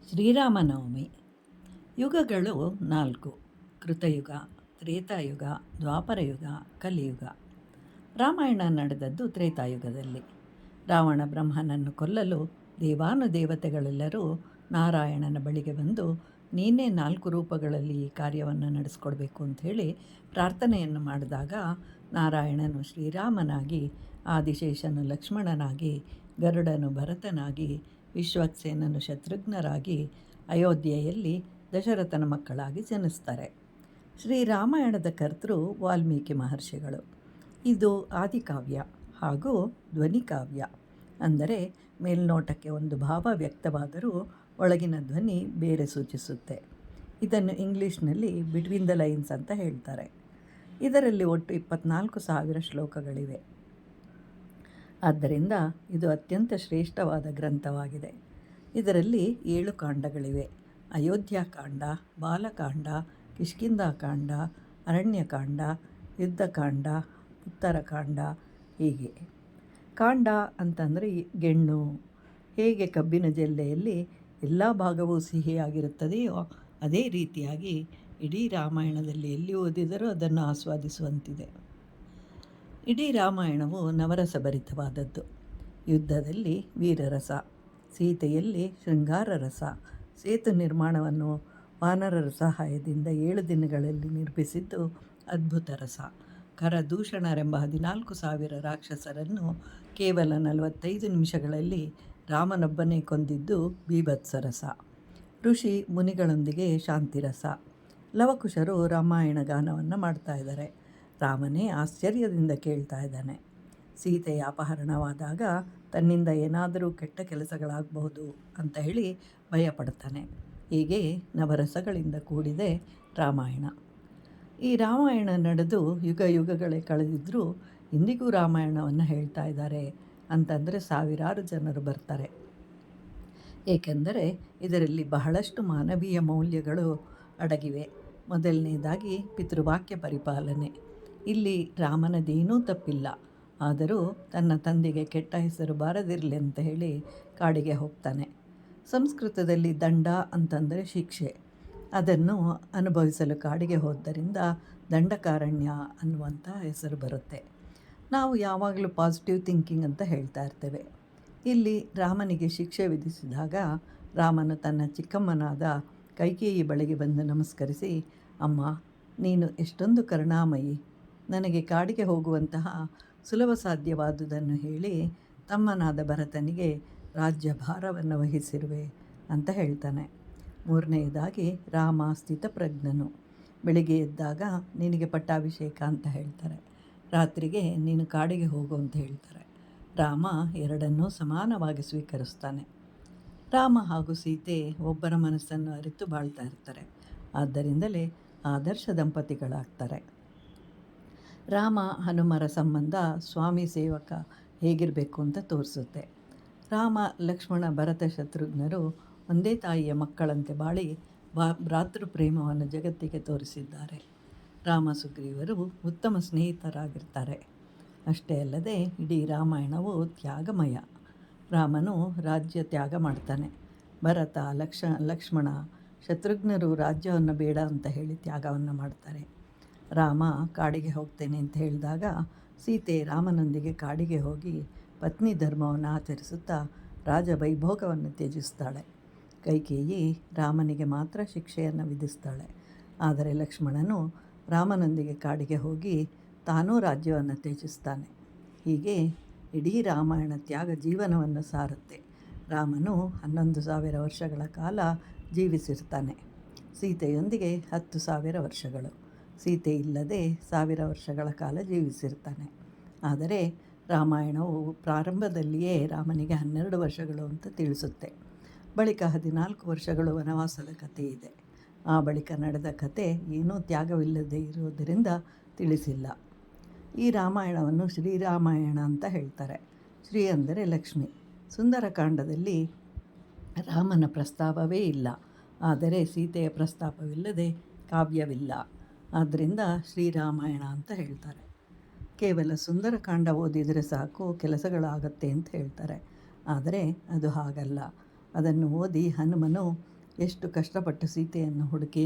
ಶ್ರೀರಾಮನವಮಿ. ಯುಗಗಳು 4: ಕೃತಯುಗ, ತ್ರೇತಾಯುಗ, ದ್ವಾಪರಯುಗ, ಕಲಿಯುಗ. ರಾಮಾಯಣ ನಡೆದದ್ದು ತ್ರೇತಾಯುಗದಲ್ಲಿ. ರಾವಣ ಬ್ರಹ್ಮನನ್ನು ಕೊಲ್ಲಲು ದೇವಾನುದೇವತೆಗಳೆಲ್ಲರೂ ನಾರಾಯಣನ ಬಳಿಗೆ ಬಂದು, ನೀನೇ 4 ರೂಪಗಳಲ್ಲಿ ಈ ಕಾರ್ಯವನ್ನು ನಡೆಸ್ಕೊಡ್ಬೇಕು ಅಂಥೇಳಿ ಪ್ರಾರ್ಥನೆಯನ್ನು ಮಾಡಿದಾಗ, ನಾರಾಯಣನು ಶ್ರೀರಾಮನಾಗಿ, ಆದಿಶೇಷನು ಲಕ್ಷ್ಮಣನಾಗಿ, ಗರುಡನು ಭರತನಾಗಿ, ವಿಶ್ವಕ್ಸೇನನು ಶತ್ರುಘ್ನರಾಗಿ ಅಯೋಧ್ಯೆಯಲ್ಲಿ ದಶರಥನ ಮಕ್ಕಳಾಗಿ ಜನಿಸ್ತಾರೆ. ಶ್ರೀರಾಮಾಯಣದ ಕರ್ತೃ ವಾಲ್ಮೀಕಿ ಮಹರ್ಷಿಗಳು. ಇದು ಆದಿಕಾವ್ಯ ಹಾಗೂ ಧ್ವನಿಕಾವ್ಯ. ಅಂದರೆ ಮೇಲ್ನೋಟಕ್ಕೆ ಒಂದು ಭಾವ ವ್ಯಕ್ತವಾದರೂ ಒಳಗಿನ ಧ್ವನಿ ಬೇರೆ ಸೂಚಿಸುತ್ತೆ. ಇದನ್ನು ಇಂಗ್ಲೀಷ್ನಲ್ಲಿ ಬಿಟ್ವೀನ್ ದ ಲೈನ್ಸ್ ಅಂತ ಹೇಳ್ತಾರೆ. ಇದರಲ್ಲಿ ಒಟ್ಟು 24,000 ಶ್ಲೋಕಗಳಿವೆ. ಆದ್ದರಿಂದ ಇದು ಅತ್ಯಂತ ಶ್ರೇಷ್ಠವಾದ ಗ್ರಂಥವಾಗಿದೆ. ಇದರಲ್ಲಿ 7 ಕಾಂಡಗಳಿವೆ: ಅಯೋಧ್ಯಾಕಾಂಡ, ಬಾಲಕಾಂಡ, ಕಿಷ್ಕಿಂಧಾಕಾಂಡ, ಅರಣ್ಯಕಾಂಡ, ಯುದ್ಧಕಾಂಡ, ಉತ್ತರಕಾಂಡ. ಹೀಗೆ ಕಾಂಡ ಅಂತಂದರೆ ಗೆಣ್ಣು. ಹೇಗೆ ಕಬ್ಬಿನ ಜಲ್ಲೆಯಲ್ಲಿ ಎಲ್ಲ ಭಾಗವೂ ಸಿಹಿಯಾಗಿರುತ್ತದೆಯೋ ಅದೇ ರೀತಿಯಾಗಿ ಇಡೀ ರಾಮಾಯಣದಲ್ಲಿ ಎಲ್ಲಿ ಓದಿದರೂ ಅದನ್ನು ಆಸ್ವಾದಿಸುವಂತಿದೆ. ಇಡೀ ರಾಮಾಯಣವು ನವರಸಭರಿತವಾದದ್ದು. ಯುದ್ಧದಲ್ಲಿ ವೀರರಸ, ಸೀತೆಯಲ್ಲಿ ಶೃಂಗಾರ ರಸ, ಸೇತು ನಿರ್ಮಾಣವನ್ನು ವಾನರರ ಸಹಾಯದಿಂದ 7 ದಿನಗಳಲ್ಲಿ ನಿರ್ಮಿಸಿದ್ದು ಅದ್ಭುತ ರಸ, ಖರದೂಷಣರೆಂಬ 14,000 ರಾಕ್ಷಸರನ್ನು ಕೇವಲ 45 ನಿಮಿಷಗಳಲ್ಲಿ ರಾಮನೊಬ್ಬನೇ ಕೊಂದಿದ್ದು ಬೀಭತ್ಸರಸ, ಋಷಿ ಮುನಿಗಳೊಂದಿಗೆ ಶಾಂತಿರಸ. ಲವಕುಶರು ರಾಮಾಯಣ ಗಾನವನ್ನು ಮಾಡ್ತಾ ಇದ್ದಾರೆ. ರಾಮನೇ ಆಶ್ಚರ್ಯದಿಂದ ಕೇಳ್ತಾ ಇದ್ದಾನೆ. ಸೀತೆಯ ಅಪಹರಣವಾದಾಗ ತನ್ನಿಂದ ಏನಾದರೂ ಕೆಟ್ಟ ಕೆಲಸಗಳಾಗಬಹುದು ಅಂತ ಹೇಳಿ ಭಯಪಡ್ತಾನೆ. ಹೀಗೆ ನವರಸಗಳಿಂದ ಕೂಡಿದೆ ರಾಮಾಯಣ. ಈ ರಾಮಾಯಣ ನಡೆದು ಯುಗಗಳೇ ಕಳೆದಿದ್ದರೂ ಇಂದಿಗೂ ರಾಮಾಯಣವನ್ನು ಹೇಳ್ತಾ ಇದ್ದಾರೆ ಅಂತಂದರೆ ಸಾವಿರಾರು ಜನರು ಬರ್ತಾರೆ. ಏಕೆಂದರೆ ಇದರಲ್ಲಿ ಬಹಳಷ್ಟು ಮಾನವೀಯ ಮೌಲ್ಯಗಳು ಅಡಗಿವೆ. ಮೊದಲನೇದಾಗಿ ಪಿತೃವಾಕ್ಯ ಪರಿಪಾಲನೆ. ಇಲ್ಲಿ ರಾಮನದೇನೂ ತಪ್ಪಿಲ್ಲ. ಆದರೂ ತನ್ನ ತಂದೆಗೆ ಕೆಟ್ಟ ಹೆಸರು ಬಾರದಿರಲಿ ಅಂತ ಹೇಳಿ ಕಾಡಿಗೆ ಹೋಗ್ತಾನೆ. ಸಂಸ್ಕೃತದಲ್ಲಿ ದಂಡ ಅಂತಂದರೆ ಶಿಕ್ಷೆ. ಅದನ್ನು ಅನುಭವಿಸಲು ಕಾಡಿಗೆ ಹೋದ್ದರಿಂದ ದಂಡಕಾರಣ್ಯ ಅನ್ನುವಂಥ ಹೆಸರು ಬರುತ್ತೆ. ನಾವು ಯಾವಾಗಲೂ ಪಾಸಿಟಿವ್ ಥಿಂಕಿಂಗ್ ಅಂತ ಹೇಳ್ತಾ ಇರ್ತೇವೆ. ಇಲ್ಲಿ ರಾಮನಿಗೆ ಶಿಕ್ಷೆ ವಿಧಿಸಿದಾಗ ರಾಮನು ತನ್ನ ಚಿಕ್ಕಮ್ಮನಾದ ಕೈಕೇಯಿ ಬಳಿಗೆ ಬಂದು ನಮಸ್ಕರಿಸಿ, ಅಮ್ಮ, ನೀನು ಎಷ್ಟೊಂದು ಕರುಣಾಮಯಿ, ನನಗೆ ಕಾಡಿಗೆ ಹೋಗುವಂತಹ ಸುಲಭ ಸಾಧ್ಯವಾದುದನ್ನು ಹೇಳಿ ತಮ್ಮನಾದ ಭರತನಿಗೆ ರಾಜ್ಯ ಭಾರವನ್ನು ವಹಿಸಿರುವೆ ಅಂತ ಹೇಳ್ತಾನೆ. ಮೂರನೆಯದಾಗಿ ರಾಮ ಸ್ಥಿತಪ್ರಜ್ಞನು. ಬೆಳಿಗ್ಗೆ ಎದ್ದಾಗ ನಿನಗೆ ಪಟ್ಟಾಭಿಷೇಕ ಅಂತ ಹೇಳ್ತಾರೆ, ರಾತ್ರಿಗೆ ನೀನು ಕಾಡಿಗೆ ಹೋಗು ಅಂತ ಹೇಳ್ತಾರೆ. ರಾಮ ಎರಡನ್ನೂ ಸಮಾನವಾಗಿ ಸ್ವೀಕರಿಸ್ತಾನೆ. ರಾಮ ಹಾಗೂ ಸೀತೆ ಒಬ್ಬರ ಮನಸ್ಸನ್ನು ಅರಿತು ಬಾಳ್ತಾ ಇರ್ತಾರೆ. ಆದ್ದರಿಂದಲೇ ಆದರ್ಶ ದಂಪತಿಗಳಾಗ್ತಾರೆ. ರಾಮ ಹನುಮರ ಸಂಬಂಧ ಸ್ವಾಮಿ ಸೇವಕ ಹೇಗಿರಬೇಕು ಅಂತ ತೋರಿಸುತ್ತೆ. ರಾಮ ಲಕ್ಷ್ಮಣ ಭರತ ಶತ್ರುಘ್ನರು ಒಂದೇ ತಾಯಿಯ ಮಕ್ಕಳಂತೆ ಬಾಳಿ ಭ್ರಾತೃ ಪ್ರೇಮವನ್ನು ಜಗತ್ತಿಗೆ ತೋರಿಸಿದ್ದಾರೆ. ರಾಮ ಸುಗ್ರೀವರು ಉತ್ತಮ ಸ್ನೇಹಿತರಾಗಿರ್ತಾರೆ. ಅಷ್ಟೇ ಅಲ್ಲದೆ ಇಡೀ ರಾಮಾಯಣವು ತ್ಯಾಗಮಯ. ರಾಮನು ರಾಜ್ಯ ತ್ಯಾಗ ಮಾಡ್ತಾನೆ. ಭರತ ಲಕ್ಷ್ಮಣ ಶತ್ರುಘ್ನರು ರಾಜ್ಯವನ್ನು ಬೇಡ ಅಂತ ಹೇಳಿ ತ್ಯಾಗವನ್ನು ಮಾಡ್ತಾರೆ. ರಾಮ ಕಾಡಿಗೆ ಹೋಗ್ತೇನೆ ಅಂತ ಹೇಳಿದಾಗ ಸೀತೆ ರಾಮನೊಂದಿಗೆ ಕಾಡಿಗೆ ಹೋಗಿ ಪತ್ನಿ ಧರ್ಮವನ್ನು ಆಚರಿಸುತ್ತಾ ರಾಜವೈಭೋಗವನ್ನು ತ್ಯಜಿಸ್ತಾಳೆ. ಕೈಕೇಯಿ ರಾಮನಿಗೆ ಮಾತ್ರ ಶಿಕ್ಷೆಯನ್ನು ವಿಧಿಸ್ತಾಳೆ. ಆದರೆ ಲಕ್ಷ್ಮಣನು ರಾಮನೊಂದಿಗೆ ಕಾಡಿಗೆ ಹೋಗಿ ತಾನೂ ರಾಜ್ಯವನ್ನು ತ್ಯಜಿಸ್ತಾನೆ. ಹೀಗೆ ಇಡೀ ರಾಮಾಯಣ ತ್ಯಾಗ ಜೀವನವನ್ನು ಸಾರುತ್ತೆ. ರಾಮನು 11,000 ವರ್ಷಗಳ ಕಾಲ ಜೀವಿಸಿರ್ತಾನೆ. ಸೀತೆಯೊಂದಿಗೆ 10,000 ವರ್ಷಗಳು. ಸೀತೆ ಇಲ್ಲದೆ 1,000 ವರ್ಷಗಳ ಕಾಲ ಜೀವಿಸಿರ್ತಾನೆ. ಆದರೆ ರಾಮಾಯಣವು ಪ್ರಾರಂಭದಲ್ಲಿಯೇ ರಾಮನಿಗೆ 12 ವರ್ಷಗಳು ಅಂತ ತಿಳಿಸುತ್ತೆ. ಬಳಿಕ 14 ವರ್ಷಗಳು ವನವಾಸದ ಕಥೆ ಇದೆ. ಆ ಬಳಿಕ ನಡೆದ ಕಥೆ ಏನೂ ತ್ಯಾಗವಿಲ್ಲದೆ ಇರುವುದರಿಂದ ತಿಳಿಸಿಲ್ಲ. ಈ ರಾಮಾಯಣವನ್ನು ಶ್ರೀರಾಮಾಯಣ ಅಂತ ಹೇಳ್ತಾರೆ. ಶ್ರೀ ಅಂದರೆ ಲಕ್ಷ್ಮಿ. ಸುಂದರಕಾಂಡದಲ್ಲಿ ರಾಮನ ಪ್ರಸ್ತಾಪವೇ ಇಲ್ಲ. ಆದರೆ ಸೀತೆಯ ಪ್ರಸ್ತಾಪವಿಲ್ಲದೆ ಕಾವ್ಯವಿಲ್ಲ. ಆದ್ದರಿಂದ ಶ್ರೀರಾಮಾಯಣ ಅಂತ ಹೇಳ್ತಾರೆ. ಕೇವಲ ಸುಂದರಕಾಂಡ ಓದಿದರೆ ಸಾಕು ಕೆಲಸಗಳಾಗತ್ತೆ ಅಂತ ಹೇಳ್ತಾರೆ. ಆದರೆ ಅದು ಹಾಗಲ್ಲ. ಅದನ್ನು ಓದಿ ಹನುಮನು ಎಷ್ಟು ಕಷ್ಟಪಟ್ಟು ಸೀತೆಯನ್ನು ಹುಡುಕಿ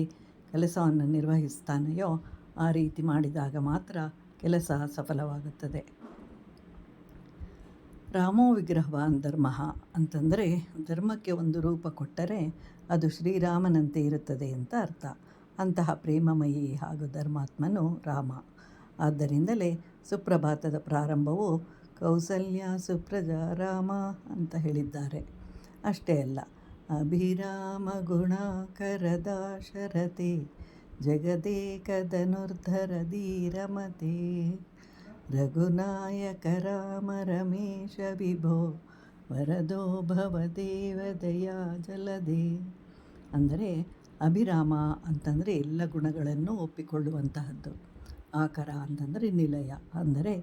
ಕೆಲಸವನ್ನು ನಿರ್ವಹಿಸ್ತಾನೆಯೋ ಆ ರೀತಿ ಮಾಡಿದಾಗ ಮಾತ್ರ ಕೆಲಸ ಸಫಲವಾಗುತ್ತದೆ. ರಾಮೋ ವಿಗ್ರಹವಾನ್ ಧರ್ಮ ಅಂತಂದರೆ ಧರ್ಮಕ್ಕೆ ಒಂದು ರೂಪ ಕೊಟ್ಟರೆ ಅದು ಶ್ರೀರಾಮನಂತೆ ಇರುತ್ತದೆ ಅಂತ ಅರ್ಥ. ಅಂತಹ ಪ್ರೇಮಮಯಿ ಹಾಗೂ ಧರ್ಮಾತ್ಮನು ರಾಮ. ಆದ್ದರಿಂದಲೇ ಸುಪ್ರಭಾತದ ಪ್ರಾರಂಭವು ಕೌಸಲ್ಯ ಸುಪ್ರಜಾ ರಾಮ ಅಂತ ಹೇಳಿದ್ದಾರೆ. ಅಷ್ಟೇ ಅಲ್ಲ, ಅಭಿರಾಮ ಗುಣಾಕರ ದಾಶರಥಿ ಜಗದೇಕಧನುರ್ಧರ ಧೀರಮತೆ ರಘುನಾಯಕ ರಾಮ ರಮೇಶ ವಿಭೋ ವರದೋ ಭವದೇವ ದಯಾ ಜಲದೆ. ಅಂದರೆ ಅಭಿರಾಮ ಅಂತಂದರೆ ಎಲ್ಲ ಗುಣಗಳನ್ನು ಒಪ್ಪಿಕೊಳ್ಳುವಂತಹದ್ದು. ಆಕರ ಅಂತಂದರೆ ನಿಲಯ, ಅಂದರೆ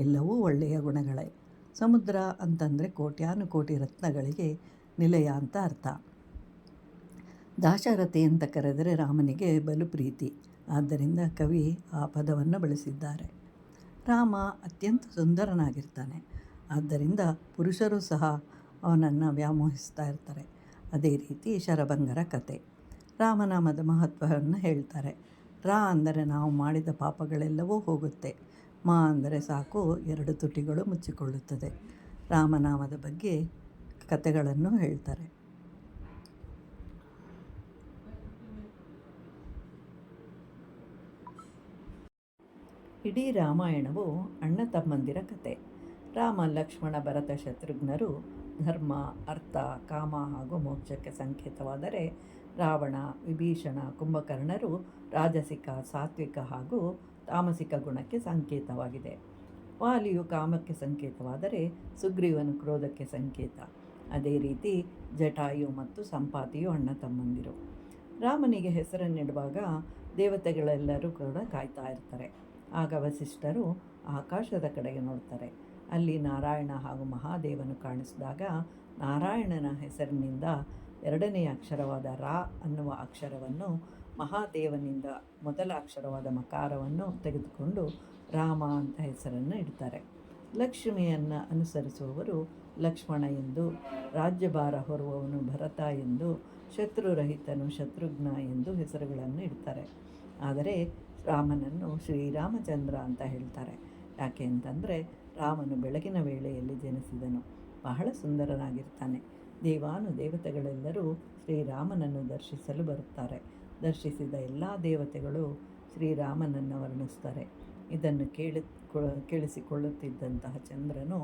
ಎಲ್ಲವೂ ಒಳ್ಳೆಯ ಗುಣಗಳೇ. ಸಮುದ್ರ ಅಂತಂದರೆ ಕೋಟ್ಯಾನುಕೋಟಿ ರತ್ನಗಳಿಗೆ ನಿಲಯ ಅಂತ ಅರ್ಥ. ದಾಶರಥಿ ಅಂತ ಕರೆದರೆ ರಾಮನಿಗೆ ಬಲು ಪ್ರೀತಿ. ಆದ್ದರಿಂದ ಕವಿ ಆ ಪದವನ್ನು ಬಳಸಿದ್ದಾರೆ. ರಾಮ ಅತ್ಯಂತ ಸುಂದರನಾಗಿರ್ತಾನೆ. ಆದ್ದರಿಂದ ಪುರುಷರು ಸಹ ಅವನನ್ನು ವ್ಯಾಮೋಹಿಸ್ತಾ ಇರ್ತಾರೆ. ಅದೇ ರೀತಿ ಶರಭಂಗರ ಕತೆ. ರಾಮನಾಮದ ಮಹತ್ವವನ್ನು ಹೇಳ್ತಾರೆ. ರಾ ಅಂದರೆ ನಾವು ಮಾಡಿದ ಪಾಪಗಳೆಲ್ಲವೂ ಹೋಗುತ್ತೆ. ಮಾ ಅಂದರೆ ಸಾಕು, 2 ತುಟಿಗಳು ಮುಚ್ಚಿಕೊಳ್ಳುತ್ತದೆ. ರಾಮನಾಮದ ಬಗ್ಗೆ ಕತೆಗಳನ್ನು ಹೇಳ್ತಾರೆ. ಇಡೀ ರಾಮಾಯಣವು ಅಣ್ಣ ತಮ್ಮಂದಿರ ಕತೆ. ರಾಮ, ಲಕ್ಷ್ಮಣ, ಭರತ, ಶತ್ರುಘ್ನರು ಧರ್ಮ, ಅರ್ಥ, ಕಾಮ ಹಾಗೂ ಮೋಕ್ಷಕ್ಕೆ ಸಂಕೇತವಾದರೆ, ರಾವಣ, ವಿಭೀಷಣ, ಕುಂಭಕರ್ಣರು ರಾಜಸಿಕ, ಸಾತ್ವಿಕ ಹಾಗೂ ತಾಮಸಿಕ ಗುಣಕ್ಕೆ ಸಂಕೇತವಾಗಿದೆ. ವಾಲಿಯು ಕಾಮಕ್ಕೆ ಸಂಕೇತವಾದರೆ, ಸುಗ್ರೀವನು ಕ್ರೋಧಕ್ಕೆ ಸಂಕೇತ. ಅದೇ ರೀತಿ ಜಟಾಯು ಮತ್ತು ಸಂಪಾತಿಯು ಅಣ್ಣ ತಮ್ಮಂದಿರು. ರಾಮನಿಗೆ ಹೆಸರನ್ನಿಡುವಾಗ ದೇವತೆಗಳೆಲ್ಲರೂ ಕೂಡ ಕಾಯ್ತಾ ಇರ್ತಾರೆ. ಆಗ ವಸಿಷ್ಠರು ಆಕಾಶದ ಕಡೆಗೆ ನೋಡ್ತಾರೆ. ಅಲ್ಲಿ ನಾರಾಯಣ ಹಾಗೂ ಮಹಾದೇವನು ಕಾಣಿಸಿದಾಗ ನಾರಾಯಣನ ಹೆಸರಿನಿಂದ 2ನೇ ಅಕ್ಷರವಾದ ರಾ ಅನ್ನುವ ಅಕ್ಷರವನ್ನು, ಮಹಾದೇವನಿಂದ ಮೊದಲ ಅಕ್ಷರವಾದ ಮಕಾರವನ್ನು ತೆಗೆದುಕೊಂಡು ರಾಮ ಅಂತ ಹೆಸರನ್ನು ಇಡ್ತಾರೆ. ಲಕ್ಷ್ಮಿಯನ್ನು ಅನುಸರಿಸುವವರು ಲಕ್ಷ್ಮಣ ಎಂದು, ರಾಜ್ಯಭಾರ ಹೊರುವವನು ಭರತ ಎಂದು, ಶತ್ರುರಹಿತನು ಶತ್ರುಘ್ನ ಎಂದು ಹೆಸರುಗಳನ್ನು ಇಡ್ತಾರೆ. ಆದರೆ ರಾಮನನ್ನು ಶ್ರೀರಾಮಚಂದ್ರ ಅಂತ ಹೇಳ್ತಾರೆ. ಯಾಕೆ ಅಂತಂದರೆ ರಾಮನು ಬೆಳಗಿನ ವೇಳೆಯಲ್ಲಿ ಜನಿಸಿದನು. ಬಹಳ ಸುಂದರನಾಗಿರ್ತಾನೆ. ದೇವತೆಗಳೆಲ್ಲರೂ ಶ್ರೀರಾಮನನ್ನು ದರ್ಶಿಸಲು ಬರುತ್ತಾರೆ. ದರ್ಶಿಸಿದ ಎಲ್ಲ ದೇವತೆಗಳು ಶ್ರೀರಾಮನನ್ನು ವರ್ಣಿಸ್ತಾರೆ. ಇದನ್ನು ಕೇಳಿಸಿಕೊಳ್ಳುತ್ತಿದ್ದಂತಹ ಚಂದ್ರನು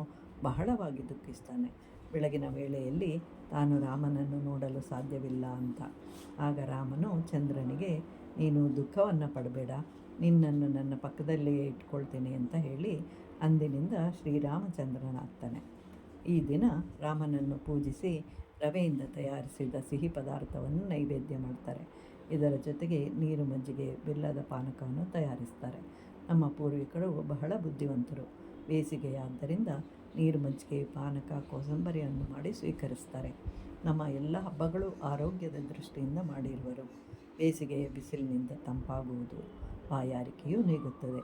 ಬಹಳವಾಗಿ ದುಃಖಿಸ್ತಾನೆ. ಬೆಳಗಿನ ವೇಳೆಯಲ್ಲಿ ತಾನು ರಾಮನನ್ನು ನೋಡಲು ಸಾಧ್ಯವಿಲ್ಲ ಅಂತ. ಆಗ ರಾಮನು ಚಂದ್ರನಿಗೆ, ನೀನು ದುಃಖವನ್ನು ಪಡಬೇಡ, ನಿನ್ನನ್ನು ನನ್ನ ಪಕ್ಕದಲ್ಲಿಯೇ ಇಟ್ಕೊಳ್ತೇನೆ ಅಂತ ಹೇಳಿ ಅಂದಿನಿಂದ ಶ್ರೀರಾಮಚಂದ್ರನಾಗ್ತಾನೆ. ಈ ದಿನ ರಾಮನನ್ನು ಪೂಜಿಸಿ ರವೆಯಿಂದ ತಯಾರಿಸಿದ ಸಿಹಿ ಪದಾರ್ಥವನ್ನು ನೈವೇದ್ಯ ಮಾಡ್ತಾರೆ. ಇದರ ಜೊತೆಗೆ ನೀರು, ಮಜ್ಜಿಗೆ, ಬೆಲ್ಲದ ಪಾನಕವನ್ನು ತಯಾರಿಸ್ತಾರೆ. ನಮ್ಮ ಪೂರ್ವಿಕರು ಬಹಳ ಬುದ್ಧಿವಂತರು. ಬೇಸಿಗೆಯಾದ್ದರಿಂದ ನೀರು, ಮಜ್ಜಿಗೆ, ಪಾನಕ, ಕೋಸಂಬರಿಯನ್ನು ಮಾಡಿ ಸ್ವೀಕರಿಸ್ತಾರೆ. ನಮ್ಮ ಎಲ್ಲ ಹಬ್ಬಗಳು ಆರೋಗ್ಯದ ದೃಷ್ಟಿಯಿಂದ ಮಾಡಿರುವರು. ಬೇಸಿಗೆಯ ಬಿಸಿಲಿನಿಂದ ತಂಪಾಗುವುದು, ಬಾಯಾರಿಕೆಯೂ ನೀಗುತ್ತದೆ.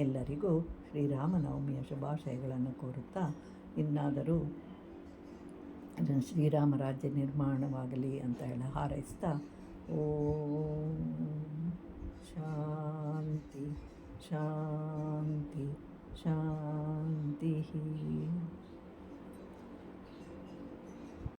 ಎಲ್ಲರಿಗೂ ಶ್ರೀರಾಮನವಮಿಯ ಶುಭಾಶಯಗಳನ್ನು ಕೋರುತ್ತಾ, ಇನ್ನಾದರೂ ಶ್ರೀರಾಮ ರಾಜ್ಯ ನಿರ್ಮಾಣವಾಗಲಿ ಅಂತ ಹೇಳಿ ಹಾರೈಸ್ತಾ, ಓಂ ಶಾಂತಿ ಶಾಂತಿ ಶಾಂತಿ.